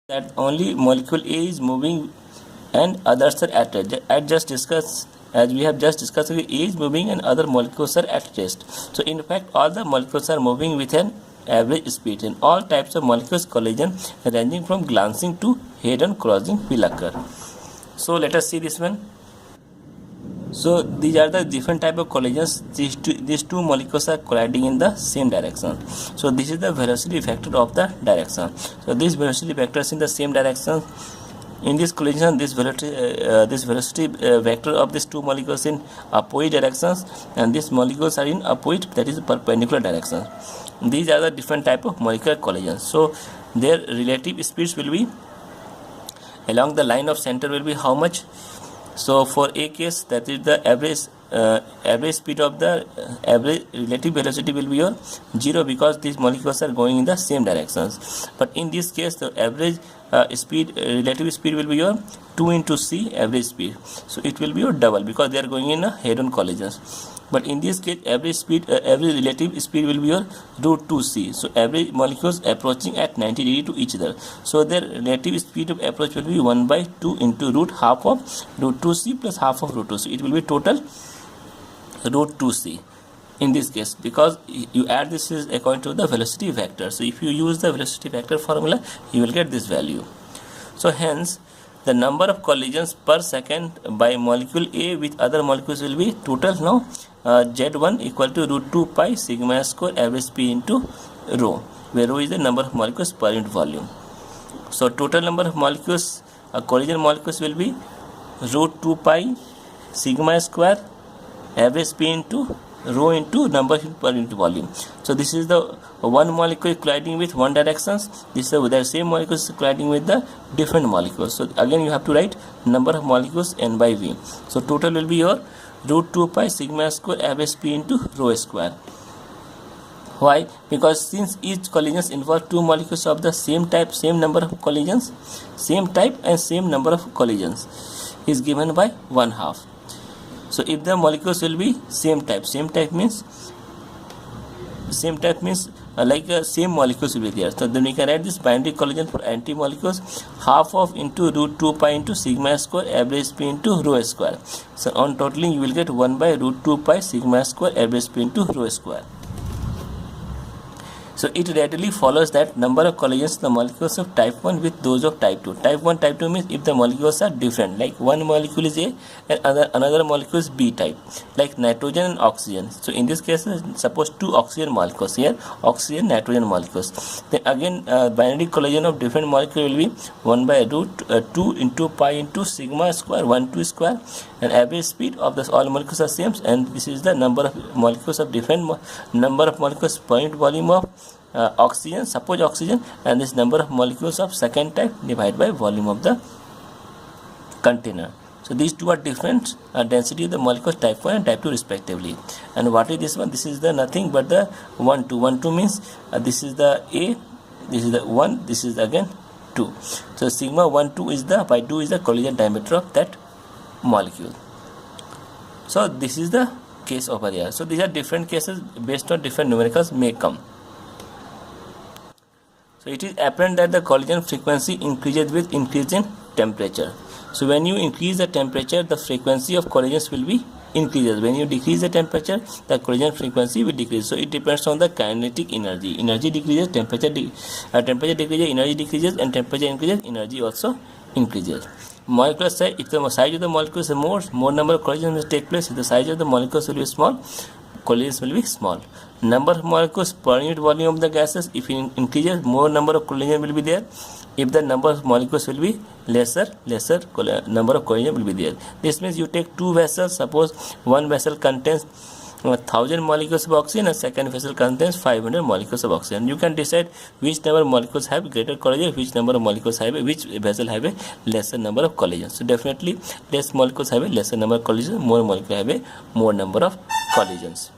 that only molecule A is moving and others are at rest. As we have just discussed, A is moving and other molecules are at rest. So in fact, all the molecules are moving with an average speed, and all types of molecules collision ranging from glancing to head-on crossing will occur. So let us see this one. So these are the different type of collisions. These two molecules are colliding in the same direction. So this is the velocity vector of the direction. So these velocity vectors in the same direction. In this collision, this velocity vector of these two molecules in opposite directions, and these molecules are in opposite, that is perpendicular directions. These are the different type of molecular collisions. So their relative speeds will be along the line of center will be how much? So for A case, that is the average speed of the average relative velocity will be your 0, because these molecules are going in the same directions. But in this case, the average relative speed will be your 2 into c average speed. So it will be your double, because they are going in a head-on collisions. But in this case, average relative speed will be your root 2c. So average molecules approaching at 90 degree to each other. So their relative speed of approach will be 1 by 2 into root half of root 2c plus half of root 2c. It will be total root 2c in this case, because you add this is according to the velocity vector. So if you use the velocity vector formula, you will get this value. So hence, the number of collisions per second by molecule A with other molecules will be total now Z1 equal to root 2 pi sigma square average speed into rho, where rho is the number of molecules per unit volume. So total number of molecules, collision molecules will be root 2 pi sigma square average speed into rho into number per unit volume. So this is the one molecule colliding with one directions. This is the same molecules colliding with the different molecules. So again you have to write number of molecules n by v. So total will be your root 2 pi sigma square average speed into rho square. Why? Because since each collisions involve two molecules of the same type, same number of collisions, same type and same number of collisions is given by 1/2. So if the molecules will be same type means same molecules will be there. So then we can write this binary collision for anti-molecules half of into root 2 pi into sigma square average speed into rho square. So on totaling you will get 1 by root 2 pi sigma square average speed into rho square. So it readily follows that number of collisions the molecules of type 1 with those of type 2. Type 1, type 2 means if the molecules are different, like one molecule is A and another molecule is B type, like nitrogen and oxygen. So in this case, suppose two oxygen molecules here, oxygen, nitrogen molecules. Then again, binary collision of different molecule will be 1 by root 2 into pi into sigma square 1 2 square, and average speed of this all molecules are same, and this is the number of molecules of different number of molecules per unit volume of oxygen, suppose oxygen, and this number of molecules of second type divided by volume of the container. So these two are different density of the molecules type 1 and type 2 respectively. And what is this one? This is the nothing but the 1 2. 1 2 means this is the A, this is the 1, this is again 2. So sigma 1 2 is the by 2 is the collision diameter of that molecule. So this is the case over here. So these are different cases based on different numericals may come. So it is apparent that the collision frequency increases with increase in temperature. So when you increase the temperature, the frequency of collisions will be increases. When you decrease the temperature, the collision frequency will decrease. So it depends on the kinetic energy. Energy decreases, temperature decreases, energy decreases, and temperature increases, energy also increases. Molecular size, if the size of the molecules is more number of collisions will take place. If the size of the molecules will be small, collisions will be small. Number of molecules per unit volume of the gases, if it increases, more number of collisions will be there. If the number of molecules will be lesser number of collisions will be there. This means you take two vessels, suppose one vessel contains 1000 molecules of oxygen and second vessel contains 500 molecules of oxygen. You can decide which number of molecules have greater collision, which number of molecules have which vessel have a lesser number of collisions. So definitely less molecules have a lesser number of collisions, more molecules have a more number of collisions.